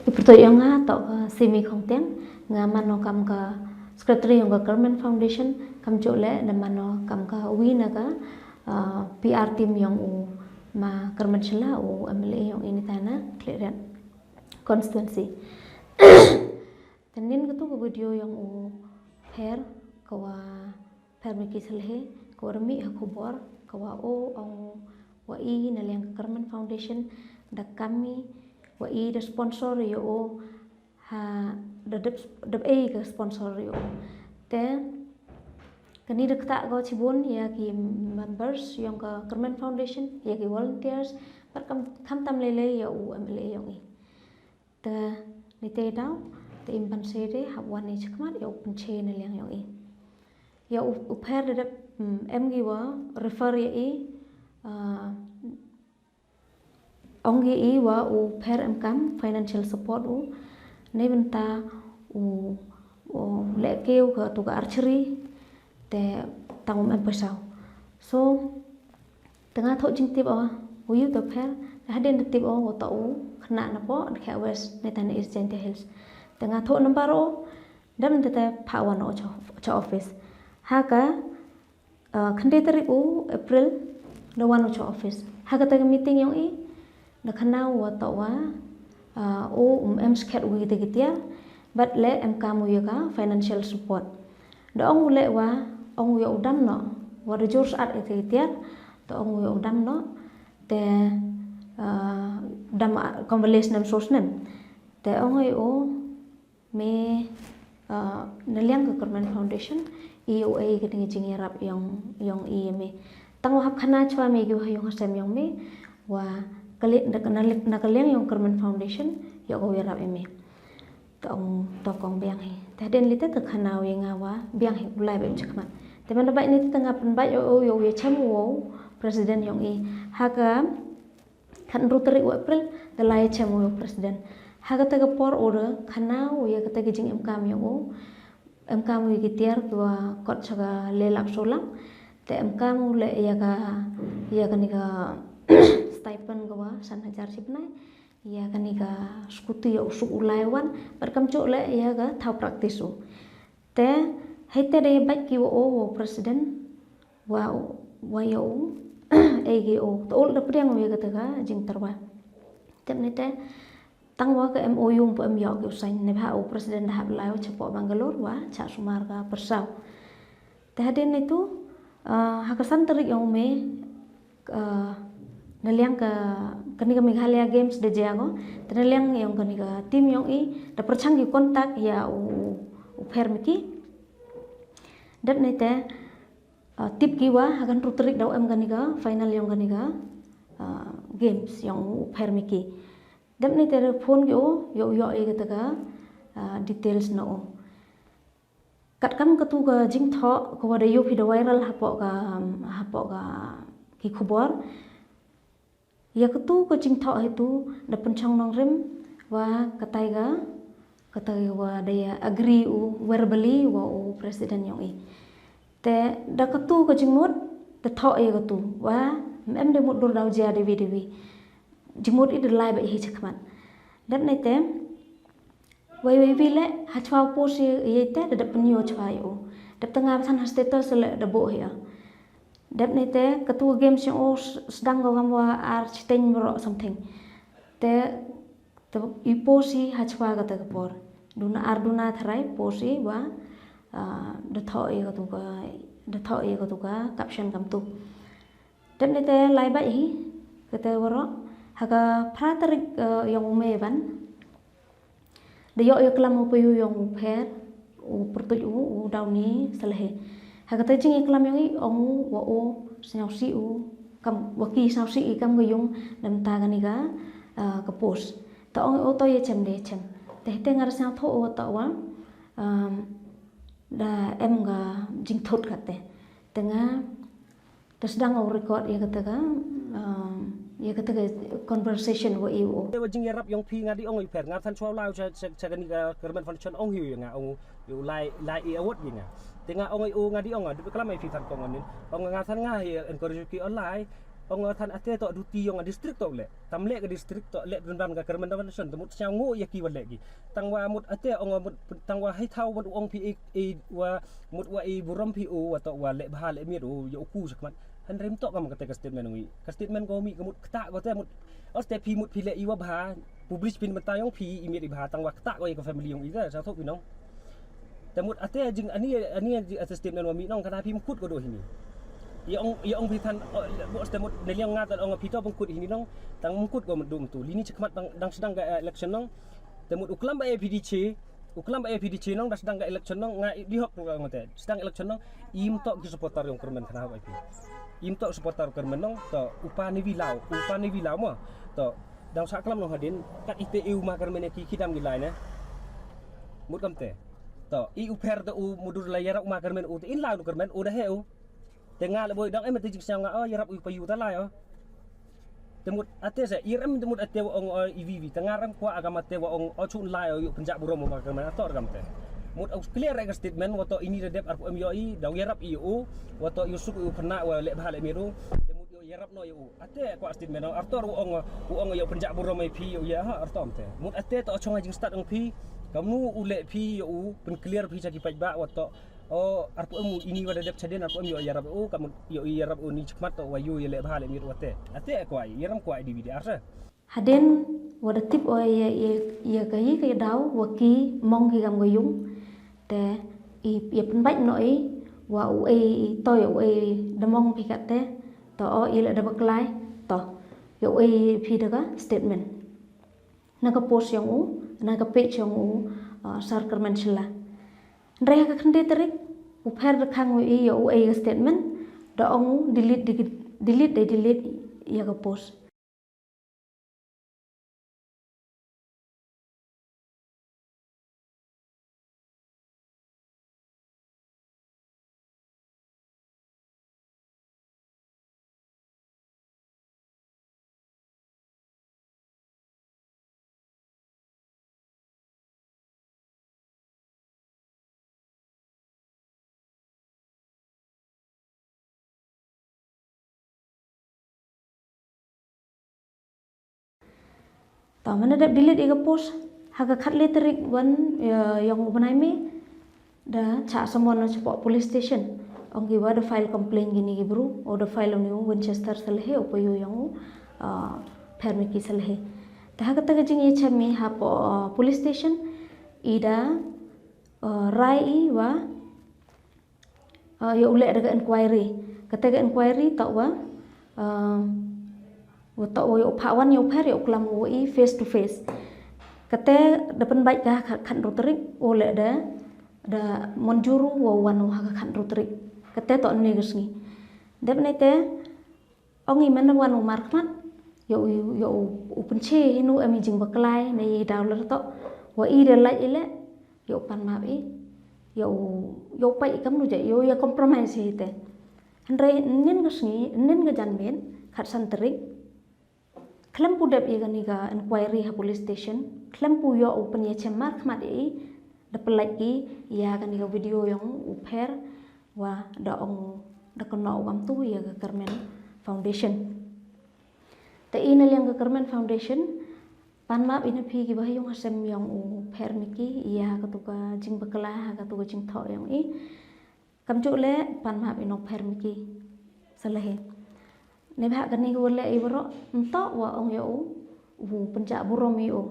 Iperto yang atau semi konten ngamano kam ka secretary yang government foundation kam jole dan mano kam ka wina ka PR team yang ma kermenchela MLA yang ini tanah clearan constituency. Tenin ketu ke video yang hair kawa hair miki selhe kawa remi akubor kawa wa i nalang government foundation da kami wa i the sponsor yo ha the ke sponsor yo te kani dekta go cibun ya ki members yang ke government foundation ya ki volunteers par kam tam lele ya MLA yang i te ni te dau te impan sede habwan ni chakmat ya penche na liang yang i ya upher de MG wa refer ya i ongi i wa upher kam financial support nei benta le keu ke tu archery te tangum pesau so tengah thok jing tip uyu to pher haden tip to khna na po kha west netan is gente hills tengah thok number dam te phawan cho office haka khande tarik april no one cho office haka ta meeting yang i na khana wa to wa em sket wi te gitia but le em kamu ya financial support do ong le wa ong yo dam no wa de jors at te gitia to ong yo dam no te dam convalescent nam source nam te ong yo me naliang ke government foundation EOA ke tingi jingi rap yang me tang hap khana chwa me gi yung hasem yang me wa kali na kaliang yung government foundation yo go rap me tong tokong biang he ta den lite ke khana we ngawa biang he ulai be chakma te man bai ni tengah pen bai yo ye cham wo president yang i haga kan ruteri april the lai cham wo president haga ta por order khana we ka ta jing em kam yo em kam we gitiar kwa kot chaga le lap solam te em kam le ya ka ni ka stipend kwa san hajar sipnai ya ka ni ka skuti yo su ulai wan par kam cho le ya ka thau practice te hete de bak ki wo president wa yo AGO to ul da priang we ka ta jing tarwa tem ne te tang wa ke MOU po em yo ke usain ne ha president da lai chapo Bangalore wa cha sumar ka persau te hadin itu hakasan terik yang me naliang ka kani ka Meghalaya games de jago te naliang yang kani ka tim yang i da perchangi kontak ya permiki dat ne te tip ki wa hakan ruterik daw em kani ka final yang kani ka games yang permiki dam ni tere phone yo e kata ka details no kat kam ka tu ka jing tho ko wada yo video viral hapo ka ki khubor ya ka tu ko jing tho itu da penchang nong rem wa katai wa dia agree verbally wa president yang i te da ka tu ko jing mut da tho e ka tu wa em de mut dur daw ja devi jimut itu lai bai hi chakman dan nete wai vile ha chwa posi yete da penyo chwa yo da tengah san status le da bo ya dan nete ketua games yang sedang gawam wa architect ro something te iposi ha chwa ka ta por duna tharai posi wa da tho e ka tu ka caption kam tu dan nete lai bai hi kata waro haga pratarik yang umevan de yo klam upayu yang upher pertuj dauni selhe haga ta jing klam yang i ong wa snau si kam waki snau si kam gayung nam ta gani ga ka pos ta ong to ye chem de chem te ngar snau tho ta wa da em ga jing thot kate tengah terus sedang record ya kata ka ya kata conversation wa iu wa jing yarap yong phi ngadi ong per ngar than chwa lao cha gani ga government foundation ong hiu nga ong yu lai e award nga tenga ong ngadi ong de kala mai phi than kong ong ngar than nga encourage ki online ong than ate to duty ong district to le tamle ke district to le dan ka kermen dan son temut changu ya ki wale ki tangwa mut ate ong mut tangwa hai thau mut ong pi e wa mut wa e buram pi o wa to wa le bha le mi ro yo ku sakmat han rem to kam ka statement ngi ka statement ko mi mut kta ko te mut oste pi mut pi le i wa bha publish pin mata yong pi i mi di bha tangwa kta ko ka family yong i ga sa thok pi nong temut ate jing ani statement wa mi nong kana pi mukut ko do hini yang bitan bos temut neliang ngat ong pito bengkut ini nong tang mengkut go mendung tu lini cekmat dang sedang ga election nong temut uklam ba PDC nong dah sedang ga election nong ngai dihok ngote sedang election nong im tok ki supporter yang kermen kana ba im tok supporter kermen nong to upani wilau mo to dang saklam nong hadin kat IPU ma kermen ki kidam gilai ne mut kamte to I uper to mudur layar ma kermen u in lau kermen u dah heu tengah le boy dang mati jik sang yarap u payu ta lai temut ate sa iram temut ate ong EVV tengah ram kwa agama te ong chun lai yu penjak burom ma kermen ator kam te mut clear reg statement wato ini redep RPM yoi daw yarap IU wato yusuk u phana wa le bha le miru temut yo yarap no yu ate kwa statement artor ong yo penjak burom ai pi ya ha artom te mut ate to chong jing start ong pi kamu ule pi yo pen clear pi caki pajba wato RPM ini wada dep chaden RPM yo yarap kamu yo yarap ni chikmat to wayu ye le bha le miru ate ate kwa yaram kwa DVD arsa Haden wada tip o ye cái đau waki mong ki gam goyung te ye penbait noi wa u toy u demong pi kate to o ye le baklai to yo pi daga statement naga post yang u naga page yang u sarkar menshla ndre ka khande tarik u pher khang wi yo statement do ong delete ya ka post tao mana dap delete ega post haga khat letterik wan yang ubanai me da cha someone no cepo police station ong gi wada file complaint gini gi bru o da file ni Winchester salhe o payo yang permiki salhe ta haga taga jing ye chami ha police station ida rai wa yo ule daga inquiry kataga inquiry ta wa wato yo phawan yo pher yo klam wo face to face kate depan baik ka khan rotrik ole da monjuru wo wanu ha khan rotrik kate to ne gisni debne te ongi man wanu markmat yo upenche hinu ami jing baklai nei dawler to wa de lai ile yo pan ma yo pai kam nu je yo ya compromise te andre nen gisni nen ga janben khat santrik Klem pu dep iga niga inquiry ha police station klem pu yo open ye chemar khmat da pelai ya kan niga video yang uper wa da ong da kono wam tu ya ga Kermen Foundation te ina yang ga Kermen Foundation pan map ina phi gi bah yung hasem yang uper miki ya ka tu ka jing bakla ha ka tu ka jing tho yang kam chu le pan map ino per miki salahe ne bha kan ni wala ibro ento wa ong yo penjak burom yo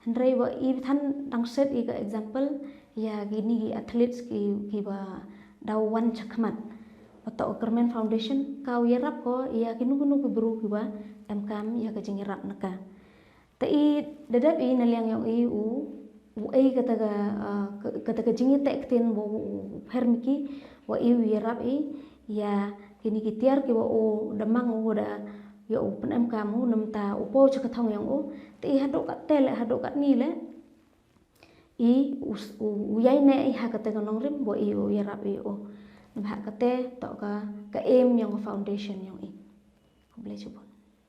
handrai wa I than dang set I ka example ya gini athletes ki ba dawan chakmat atau Kermen Foundation kau yarap ko ya kinu ki bru ki ba MKM ya ka jingirap naka te I dadap I naliang yang kata jingi tek tin bo permiki wa yarap ya kini kitiar ki wo damang wo da yo pen em kamu namta upo chakathong yang ti hado kat tele hado kat ni le uyai ne ha kate kanong rim bo yarap nam ha kate to ka em yang foundation yang boleh coba